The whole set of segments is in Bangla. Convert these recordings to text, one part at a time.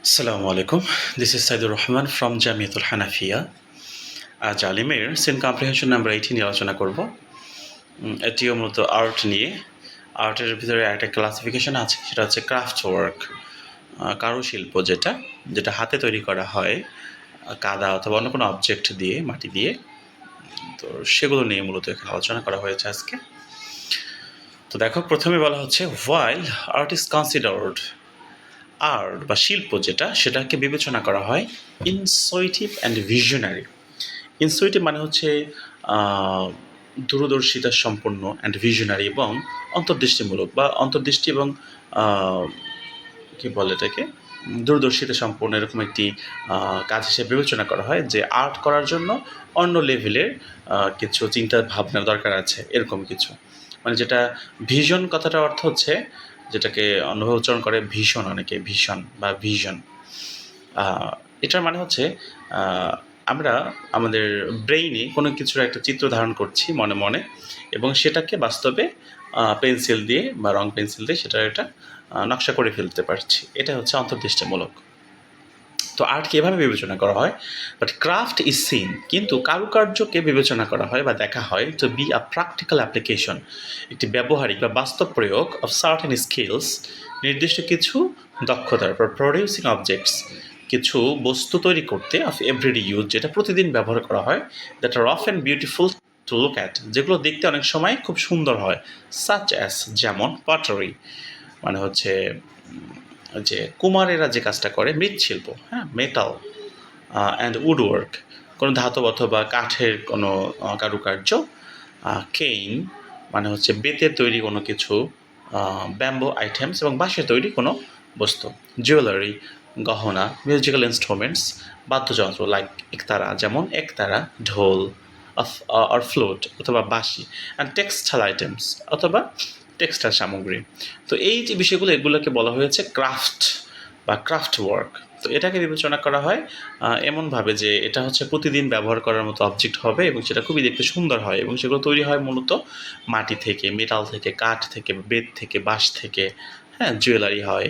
আসসালামু আলাইকুম, this is Saidur Rahman from Jamiatul Hanafiya. আজ আলিমের সিন কম্প্রিহেনশন নাম্বার 18 নিয়ে আলোচনা করব। এটিও মূলত আর্ট নিয়ে। আর্টের ভিতরে একটা ক্লাসিফিকেশন আছে, সেটা হচ্ছে ক্রাফট ওয়ার্ক, কারুশিল্প, যেটা যেটা হাতে তৈরি করা হয় কাদা অথবা অন্য কোনো অবজেক্ট দিয়ে, মাটি দিয়ে। তো সেগুলো নিয়ে মূলত এখানে আলোচনা করা হয়েছে আজকে। তো দেখো, প্রথমে বলা হচ্ছে while art is considered, art বা শিল্প যেটা, সেটাকে বিবেচনা করা হয় ইনসুইটিভ অ্যান্ড ভিশনারি। ইনসুইটিভ মানে হচ্ছে দূরদর্শিতা সম্পন্ন, অ্যান্ড ভিশনারি এবং অন্তর্দৃষ্টিমূলক বা অন্তর্দৃষ্টি এবং কী বলে এটাকে, দূরদর্শিতা সম্পন্ন এরকম একটি কাজ হিসেবে বিবেচনা করা হয়, যে আর্ট করার জন্য অন্য লেভেলের কিছু চিন্তা ভাবনার দরকার আছে, এরকম কিছু। মানে যেটা ভিশন, কথাটার অর্থ হচ্ছে, যেটাকে অন্যভাবে উচ্চারণ করে ভীষণ, অনেকে ভীষণ বা ভিশন। এটার মানে হচ্ছে আমরা আমাদের ব্রেইনে কোনো কিছুর একটা চিত্র ধারণ করছি মনে মনে, এবং সেটাকে বাস্তবে পেন্সিল দিয়ে বা রং পেন্সিল দিয়ে সেটা একটা নকশা করে ফেলতে পারছি। এটা হচ্ছে অন্তর্দৃষ্টিমূলক। তো আর্টকে এভাবে বিবেচনা করা হয়, বাট ক্রাফট ইজ সিন, কিন্তু কারুকার্যকে বিবেচনা করা হয় বা দেখা হয় to be a practical application, একটি ব্যবহারিক বা বাস্তব প্রয়োগ অফ সার্টেন স্কিলস, নির্দিষ্ট কিছু দক্ষতার, ফর প্রডিউসিং অবজেক্টস, কিছু বস্তু তৈরি করতে, অফ এভরিডে ইউজ, যেটা প্রতিদিন ব্যবহার করা হয়, that are often beautiful to look at, যেগুলো দেখতে অনেক সময় খুব সুন্দর হয়, সাচ অ্যাস, যেমন পটারি, মানে হচ্ছে যে কুমারেরা যে কাজটা করে, মৃৎশিল্প, হ্যাঁ, মেটাল অ্যান্ড উডওয়ার্ক, কোনো ধাতব অথবা কাঠের কোনো কারুকার্য, কেইন মানে হচ্ছে বেতের তৈরি কোনো কিছু, ব্যাম্বো আইটেমস এবং বাঁশের তৈরি কোনো বস্তু, জুয়েলারি, গহনা, মিউজিক্যাল ইনস্ট্রুমেন্টস, বাদ্যযন্ত্র, লাইক একতারা, যেমন একতারা, ঢোল আর ফ্লুট অথবা বাঁশি, অ্যান্ড টেক্সটাইল আইটেমস অথবা টেক্সটাইল সামগ্রী। তো এই যে বিষয়গুলো, এগুলোকে বলা হয়েছে ক্রাফট বা ক্রাফট ওয়ার্ক। তো এটাকে বিবেচনা করা হয় এমনভাবে যে এটা হচ্ছে প্রতিদিন ব্যবহার করার মতো অবজেক্ট হবে, এবং সেটা খুবই দেখতে সুন্দর হয়, এবং সেগুলো তৈরি হয় মূলত মাটি থেকে, মেটাল থেকে, কাঠ থেকে, বেত থেকে, বাঁশ থেকে, হ্যাঁ, জুয়েলারি হয়,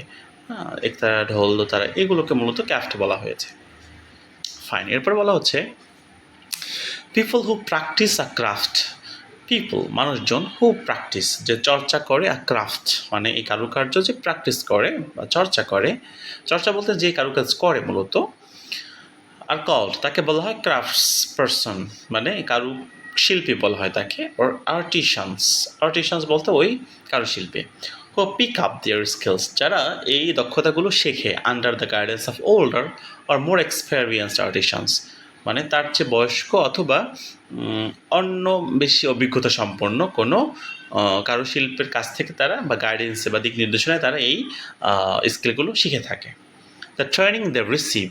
একতারা, ঢোল, দোতারা, এগুলোকে মূলত ক্রাফট বলা হয়েছে। ফাইন, এরপর বলা হচ্ছে people who practice a craft, people মানুষজন, হু প্র্যাকটিস যে চর্চা করে, আ ক্রাফট মানে এই কারুকার্য যে প্র্যাকটিস করে বা চর্চা করে, চর্চা বলতে যে কারুকাজ করে মূলত, আর কল্ড তাকে বলা হয় ক্রাফটস পারসন, মানে কারু শিল্পী বলা হয় তাকে, ওর আর্টিসানস, আর্টিসানস বলতে ওই কারুশিল্পী, হো পিক আপ দেয়ার স্কিলস, যারা এই দক্ষতাগুলো শেখে, under the guidance of older or more experienced artisans, মানে তার চেয়ে বয়স্ক অথবা অন্য বেশি অভিজ্ঞতা সম্পন্ন কোনো কারুশিল্পের কাছ থেকে তারা, বা গাইডেন্সে বা দিক নির্দেশনায় তারা এই স্কিলগুলো শিখে থাকে। দ্য ট্রেনিং দে রিসিভ,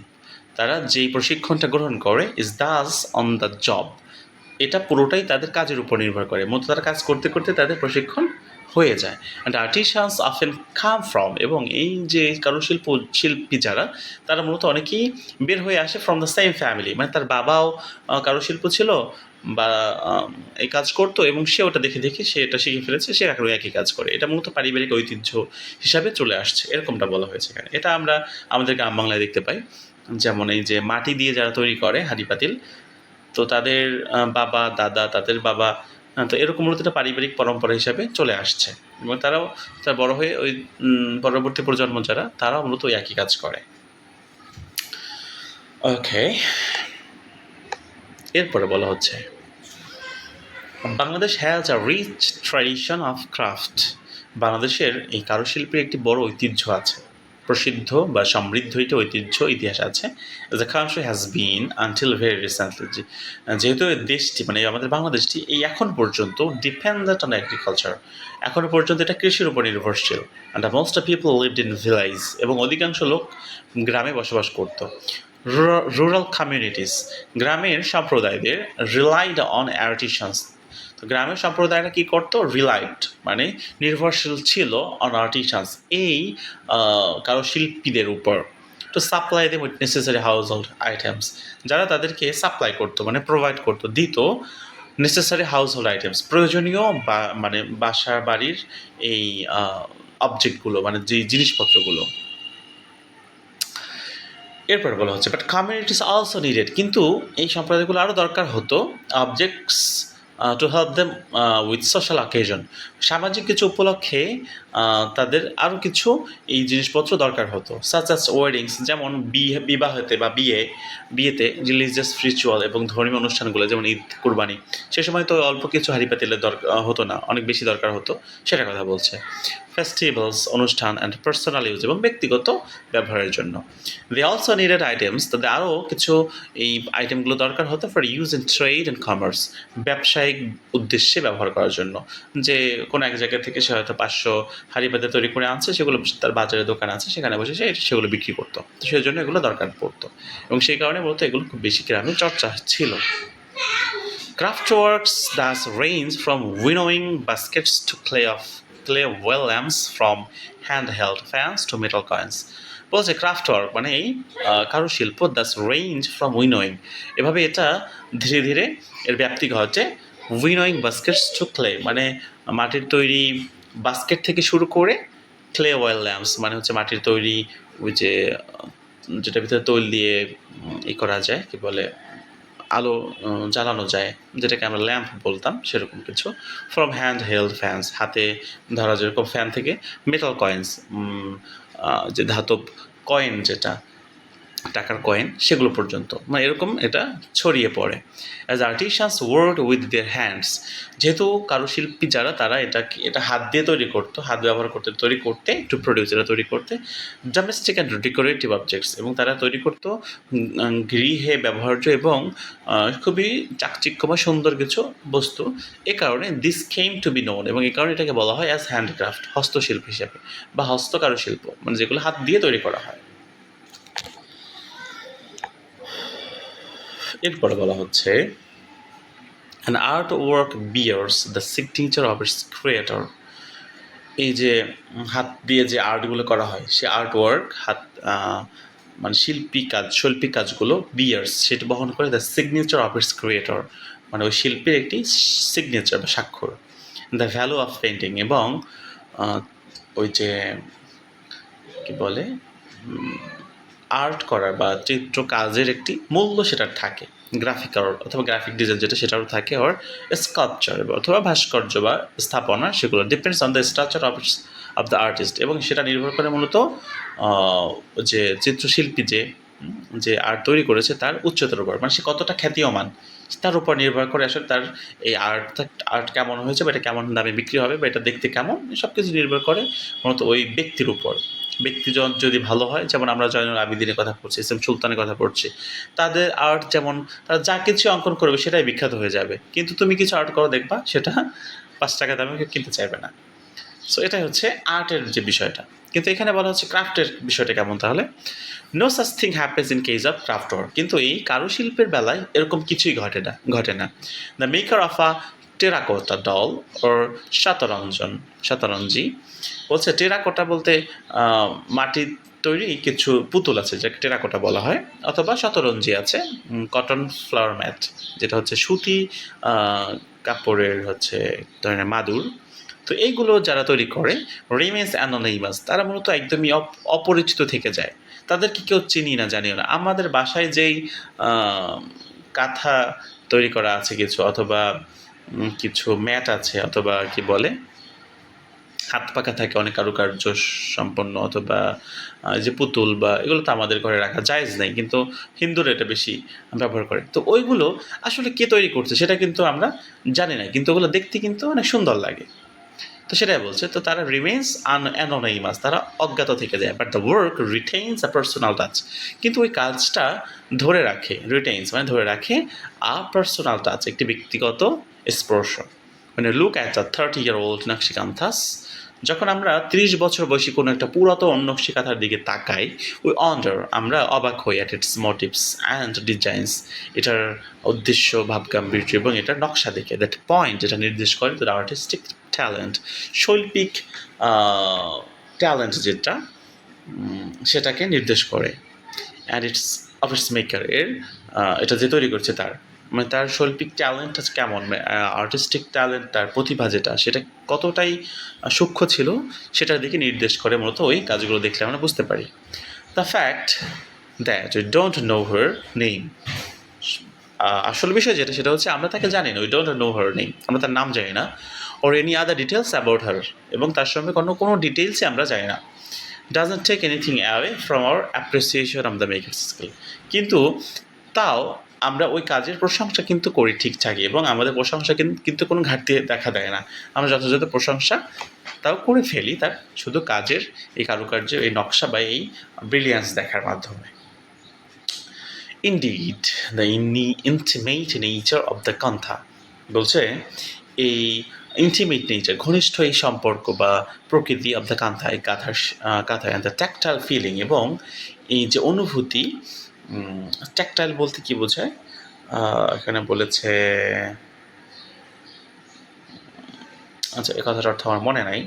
তারা যেই প্রশিক্ষণটা গ্রহণ করে, is Das on the job, এটা পুরোটাই তাদের কাজের উপর নির্ভর করে, মূলত তারা কাজ করতে করতে তাদের প্রশিক্ষণ হয়ে যায়। অ্যান্ড আর্টিসানস অফেন কাম ফ্রম, এবং এই যে শিল্পী যারা, তারা মূলত অনেকেই বের হয়ে আসে ফ্রম দ্য সেম ফ্যামিলি, মানে তার বাবাও কারুশিল্প ছিল বা এই কাজ করতো, এবং সে ওটা দেখে দেখে সে এটা শিখে ফেলেছে, সে এখন একই কাজ করে। এটা মূলত পারিবারিক ঐতিহ্য হিসাবে চলে আসছে, এরকমটা বলা হয়েছে এখানে। এটা আমরা আমাদের গ্রাম বাংলায় দেখতে পাই, যেমন এই যে মাটি দিয়ে যারা তৈরি করে হাঁড়ি পাতিল, তো তাদের বাবা দাদা, তাদের বাবা, তো এরকম মূলত এটা পারিবারিক পরম্পরা হিসাবে চলে আসছে, এবং তারাও তার বড় হয়ে ওই পরবর্তী প্রজন্ম যারা, তারাও মূলত ওই একই কাজ করে। ওকে, এরপরে বলা হচ্ছে Bangladesh has a rich tradition of craft, বাংলাদেশের এই কারুশিল্পের একটি বড় ঐতিহ্য আছে, প্রসিদ্ধ বা সমৃদ্ধ এটা ঐতিহ্য, ইতিহাস আছে। The country has been until very recently, যেহেতু দেশটি মানে আমাদের বাংলাদেশটি এই এখন পর্যন্ত ডিপেন্ডেন্ট অন এগ্রিকালচার, এখনও পর্যন্ত এটা কৃষির উপর নির্ভরশীল। And most of people lived in village, এবং অধিকাংশ লোক গ্রামে বসবাস করত। রুরাল কমিউনিটিস, গ্রামের সম্প্রদায়দের, রিলাইড অন আর্টিসানস, তো গ্রামের সম্প্রদায়রা কী করতো, রিলাইড মানে নির্ভরশীল ছিল, অন আর্টিসানস এই কারুশিল্পীদের উপর, to supply them with necessary house hold items, যারা তাদেরকে সাপ্লাই করতো মানে প্রোভাইড করতো, দিত নেসেসারি হাউস হোল্ড আইটেমস, প্রয়োজনীয় বা মানে বাসা বাড়ির এই অবজেক্টগুলো, মানে যে জিনিসপত্রগুলো। এরপর বলা হচ্ছে বাট কমিউনিটিস অলসো নিডেড, কিন্তু এই সম্প্রদায়গুলো আরও দরকার হতো objects to help them with social occasion, সামাজিক কিছু উপলক্ষে তাদের আরও কিছু এই জিনিসপত্র দরকার হতো, সাচ অ্যাজ ওয়েডিংস, যেমন বিবাহতে বা বিয়েতে রিলিজিয়াস রিচুয়াল এবং ধর্মীয় অনুষ্ঠানগুলো যেমন ঈদ কুরবানি, সে সময় তো অল্প কিছু হাঁড়ি পাতিলের দরকার হতো না, অনেক বেশি দরকার হতো, সেটার কথা বলছে। ফেস্টিভ্যালস অনুষ্ঠান অ্যান্ড পার্সোনাল ইউজ এবং ব্যক্তিগত ব্যবহারের জন্য। দে অলসো নিডেড আইটেমস, তাদের আরও কিছু এই আইটেমগুলো দরকার হতো for use in trade and commerce, ব্যবসায়িক উদ্দেশ্যে ব্যবহার করার জন্য, যে কোনো এক জায়গা থেকে সে হয়তো 500 হাঁড়ি পাতিল তৈরি করে আনছে, সেগুলো তার বাজারে দোকান আছে, সেখানে বসে সে সেগুলো বিক্রি করতো, তো সেই জন্য এগুলো দরকার পড়তো এবং সেই কারণে বলতো এগুলো খুব বেশি গ্রামে চর্চা ছিল। Craftworks thus range from winnowing baskets to clay well lamps, from handheld fans to metal coins. বলছে ক্রাফটওয়ার্ক মানে এই কারুশিল্প, দাস রেঞ্জ ফ্রম উইনোয়িং, এভাবে এটা ধীরে ধীরে এর ব্যাপ্তি ঘটে। উইনোয়িং বাস্কেটস টু ক্লে মানে মাটির তৈরি বাস্কেট থেকে শুরু করে ক্লে ওয়েল ল্যাম্পস মানে হচ্ছে মাটির তৈরি ওই যে যেটার ভিতরে তৈল দিয়ে করা যায়, কি বলে, আলো জ্বালানো যায়, যেটাকে আমরা ল্যাম্প বলতাম, সেরকম কিছু। ফ্রম হ্যান্ড হেল্ড ফ্যানস, হাতে ধরা যেরকম ফ্যান থেকে, মেটাল কয়েন্স যে ধাতব কয়েন, যেটা টাকার কয়েন, সেগুলো পর্যন্ত, মানে এরকম এটা ছড়িয়ে পড়ে। As artisans work with their hands, যেহেতু কারুশিল্পী যারা, তারা এটা হাত দিয়ে তৈরি করতো, হাত ব্যবহার তৈরি করতে টু প্রডিউস, এটা তৈরি করতে ডোমেস্টিক অ্যান্ড ডেকোরেটিভ অবজেক্টস, এবং তারা তৈরি করতো গৃহে ব্যবহার্য এবং খুবই চাকচিক্যময় সুন্দর কিছু বস্তু। এ কারণে this came to be known, এবং এই কারণে এটাকে বলা হয় অ্যাজ হ্যান্ডক্রাফট, হস্তশিল্প হিসাবে, বা হস্তকারুশিল্প, মানে যেগুলো হাত দিয়ে তৈরি করা হয়। এরপরে বলা হচ্ছে an artwork bears the signature of its creator, এই যে হাত দিয়ে যে আর্টগুলো করা হয়, সে আর্টওয়ার্ক মানে শৈল্পিক কাজগুলো বিয়ার্স, সেটা বহন করে the signature of its creator, মানে ওই শিল্পীর একটি সিগনেচার বা স্বাক্ষর। দ্য ভ্যালু অফ পেন্টিং, এবং ওই যে কি বলে আর্ট করার বা চিত্র কাজের একটি মূল্য সেটার থাকে, গ্রাফিক ডিজাইন যেটা, সেটারও থাকে, ওর স্কাল্পচার অথবা ভাস্কর্য বা স্থাপনা, সেগুলো depends on the structure of the artist, এবং সেটা নির্ভর করে মূলত যে চিত্রশিল্পী যে আর্ট তৈরি করেছে তার উচ্চতার উপর, মানে সে কতটা খ্যাতিয়মান তার উপর নির্ভর করে আসলে তার এই আর্ট কেমন হয়েছে, বা এটা কেমন দামে বিক্রি হবে, বা এটা দেখতে কেমন, সব কিছু নির্ভর করে মূলত ওই ব্যক্তির উপর। ব্যক্তিজন যদি ভালো হয়, যেমন আমরা জয়নুল আবেদিনের কথা পড়ছি, এস এম সুলতানের কথা পড়ছি, তাদের আর্ট যেমন তারা যা কিছু অঙ্কন করবে সেটাই বিখ্যাত হয়ে যাবে, কিন্তু তুমি কিছু আর্ট করো দেখবা সেটা 5 টাকা দামে কেউ কিনতে চাইবে না। সো এটাই হচ্ছে আর্টের যে বিষয়টা। কিন্তু এখানে বলা হচ্ছে ক্রাফটের বিষয়টা কেমন, তাহলে no such thing happens in case of craft work, কিন্তু এই কারুশিল্পের বেলায় এরকম কিছুই ঘটে না। The maker of a terracotta doll or shatranji, বলছে টেরাকোটা বলতে মাটির তৈরি কিছু পুতুল আছে, যাকে টেরাকোটা বলা হয়, অথবা শতরঞ্জি আছে, কটন ফ্লাওয়ার ম্যাট, যেটা হচ্ছে সুতি কাপড়ের হচ্ছে ধরনের মাদুর। তো এইগুলো যারা তৈরি করে রিমেন্স অ্যানোনিমাস, তারা মূলত একদমই অপরিচিত থেকে যায়, তাদেরকে কেউ চিনি না, জানিও না। আমাদের বাসায় যেই কাঁথা তৈরি করা আছে কিছু, অথবা কিছু ম্যাট আছে, অথবা কি বলে হাত পাকা থাকে অনেক কারুকার্য সম্পন্ন, অথবা যে পুতুল বা এগুলো তো আমাদের ঘরে রাখা জায়েজ নাই, কিন্তু হিন্দুরা এটা বেশি ব্যবহার করে। তো ওইগুলো আসলে কে তৈরি করছে সেটা কিন্তু আমরা জানি না, কিন্তু ওগুলো দেখতে কিন্তু অনেক সুন্দর লাগে। তো সেটাই বলছে, তো তারা রিমেন্স অ্যানোনিমাস, তারা অজ্ঞাত থেকে যায়, but the work retains a personal touch, কিন্তু ওই কাজটা ধরে রাখে, রিটেইনস মানে ধরে রাখে আ পার্সোনাল টাচ, একটি ব্যক্তিগত স্পর্শ। মানে লুক অ্যাট দ্য 30-year-old নকশিকান্থাস, যখন আমরা 30 বছর বয়সী কোনো একটা পুরাতন নকশিকাঁথার দিকে তাকাই, উই অন্ডার, আমরা অবাক হই, at it's motives and designs, এটার উদ্দেশ্য, ভাবগাম্ভীর্য এবং এটার নকশা দেখে, দ্যাট পয়েন্ট, যেটা নির্দেশ করে দ্য আর্টিস্টিক ট্যালেন্ট, শৈল্পিক ট্যালেন্ট যেটা, সেটাকে নির্দেশ করে। And it's of its maker, এটা যে তৈরি করছে তার, মানে তার শৈল্পিক ট্যালেন্ট কেমন, আর্টিস্টিক ট্যালেন্ট, তার প্রতিভা যেটা, সেটা কতটাই সূক্ষ্ম ছিল সেটার দিকে নির্দেশ করে মূলত ওই কাজগুলো দেখলে আমরা বুঝতে পারি। The fact that we don't know her name. আসল বিষয় যেটা সেটা হচ্ছে আমরা তাকে জানি না, we don't know her name, আমরা তার নাম জানি না, or any other details about her, এবং তার সঙ্গে কোনো ডিটেলসই আমরা জানি না। Doesn't take anything away from our appreciation of the maker skill. কিন্তু তাও আমরা ওই কাজের প্রশংসা কিন্তু করি ঠিকঠাকই, এবং আমাদের প্রশংসা কিন্তু কোনো ঘাটতি দেখা দেয় না। আমরা যথাযথ প্রশংসা তাও করে ফেলি তার শুধু কাজের এই কারুকার্য, এই নকশা বা এই ব্রিলিয়ান্স দেখার মাধ্যমে। Indeed, the intimate nature of the kantha বলছে এই ইন্টিমেট নেচার, ঘনিষ্ঠ এই সম্পর্ক বা প্রকৃতি অব দ্য কান্থা, এই কাঁথায় অ্যান্ড দ্য ট্যাকটাইল ফিলিং, এবং এই যে অনুভূতি, ট্যাকটাইল বলতে কি বোঝায় এখানে বলেছে, আচ্ছা এই কথাটার অর্থ আমার মনে নাই,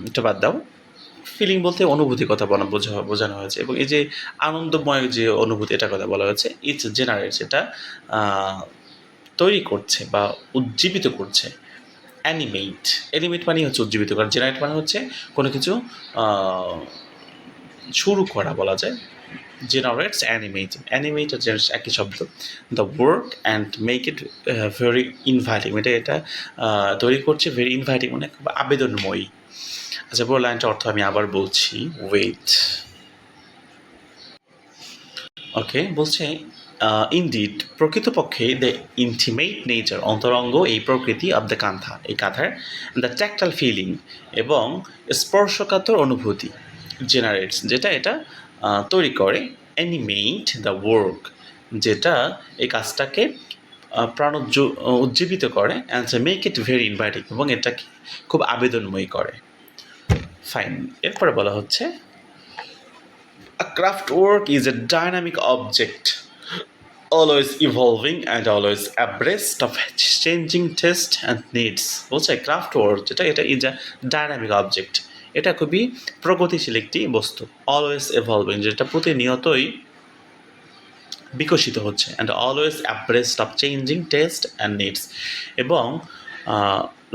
এটা বাদ দাও। ফিলিং বলতে অনুভূতির কথা বোঝানো হয়েছে, এবং এই যে আনন্দময় যে অনুভূতি এটার কথা বলা হয়েছে। ইটস জেনারেটস, এটা তৈরি করছে বা উজ্জীবিত করছে। অ্যানিমেট মানে হচ্ছে উজ্জীবিত করা, জেনারেট মানে হচ্ছে কোনো কিছু শুরু করা বলা যায়। জেনারেটস অ্যানিমেট আর জেনারেটস একই শব্দ। The work and make it very inviting, এটা তৈরি করছে ভেরি ইনভাইটিং মানে খুব আবেদনময়ী। আচ্ছা পুরো লাইনটা অর্থ আমি আবার বলছি, ওয়েট। ওকে, বলছে ইনডিড, প্রকৃতপক্ষে দ্য ইন্টিমেট নেচার, অন্তরঙ্গ এই প্রকৃতি অব দ্য কান্থা, এই কাঁথার, দ্য ট্যাকটাইল ফিলিং, এবং স্পর্শকাতর অনুভূতি, জেনারেটস যেটা এটা তৈরি করে, অ্যানিমেট দ্য ওয়ার্ক যেটা এই কাজটাকে উজ্জীবিত করে, and make it very inviting এবং এটাকে খুব আবেদনময়ী করে। ফাইন, এরপরে বলা হচ্ছে a craft work is a dynamic object, always evolving and always abreast of changing taste and needs. বলছে ক্রাফট ওয়ার্ক যেটা, এটা ইজ আ ডাইনামিক অবজেক্ট, এটা খুবই প্রগতিশীল একটি বস্তু। অলওয়েজ এভলভিং, যেটা প্রতিনিয়তই বিকশিত হচ্ছে, and always abreast of changing taste and needs, এবং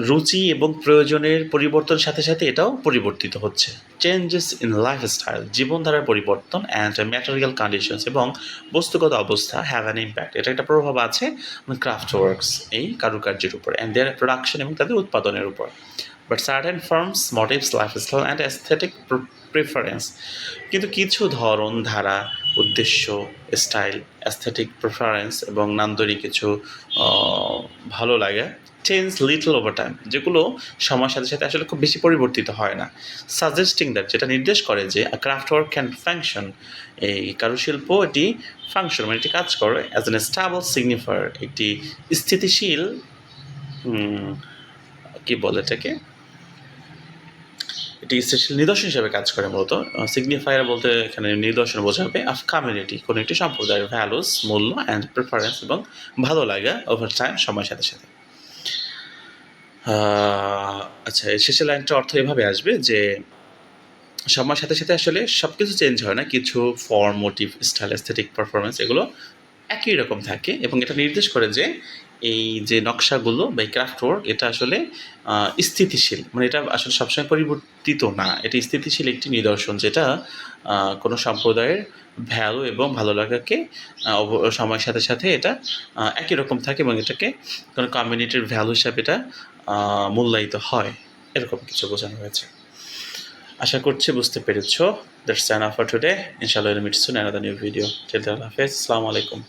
রুচি এবং প্রয়োজনের পরিবর্তনের সাথে সাথে এটাও পরিবর্তিত হচ্ছে। চেঞ্জেস ইন লাইফস্টাইল, জীবনধারার পরিবর্তন, অ্যান্ড ম্যাটেরিয়াল কন্ডিশনস, এবং বস্তুগত অবস্থা হ্যাভ অ্যান ইম্প্যাক্ট, এটা একটা প্রভাব আছে ক্রাফট ওয়ার্কস এই কারুকার্যের উপর, অ্যান্ড দেয়ার প্রোডাকশন এবং তাদের উৎপাদনের উপর। But certain forms, motives, lifestyle and aesthetic preference, কিন্তু কিছু ধরন, ধারা, উদ্দেশ্য, স্টাইল, অ্যাস্থেটিক প্রেফারেন্স এবং নান্দনিক কিছু ভালো লাগে, চেঞ্জ লিটল ওভার টাইম, যেগুলো সময়ের সাথে সাথে আসলে খুব বেশি পরিবর্তিত হয় না। সাজেস্টিং দ্যাট, যেটা নির্দেশ করে যে ক্রাফট ওয়ার্ক ক্যান ফাংশন, এই কারুশিল্প এটি ফাংশন মানে এটি কাজ করে অ্যাজ এন স্টেবল সিগনিফায়ার, একটি স্থিতিশীল কি বলে এটাকে, এটি স্থিতিশীল নিদর্শন হিসেবে কাজ করে। মূলত সিগনিফায়ার বলতে এখানে নিদর্শন বোঝাবে অফ কমিউনিটি, কোনো একটি সম্প্রদায়ের ভ্যালুস, মূল্য অ্যান্ড প্রেফারেন্স, এবং ভালো লাগা ওভার টাইম, সময়ের সাথে সাথে। আচ্ছা, এই শেষের লাইনটার অর্থ এভাবে আসবে যে সময়ের সাথে সাথে আসলে সব কিছু চেঞ্জ হয় না, কিছু form, motif, style, aesthetic performance এগুলো একই রকম থাকে, এবং এটা নির্দেশ করে যে এই যে নকশাগুলো বা এই ক্রাফট ওয়ার্ক এটা আসলে স্থিতিশীল, মানে এটা আসলে সবসময় পরিবর্তিত না, এটি স্থিতিশীল একটি নিদর্শন, যেটা কোনো সম্প্রদায়ের ভ্যালু এবং ভালো লাগাকে সময়ের সাথে সাথে এটা একই রকম থাকে, এবং এটাকে কোনো কমিউনিটির ভ্যালু হিসাবে এটা মূল্যায়িত হয়, এরকম কিছু বোঝানো হয়েছে। আশা করছি বুঝতে পেরেছো। That's enough for today. ইনশাআল্লাহ will meet soon another new video. Till then, আল্লাহ হাফেজ, আসসালামু আলাইকুম।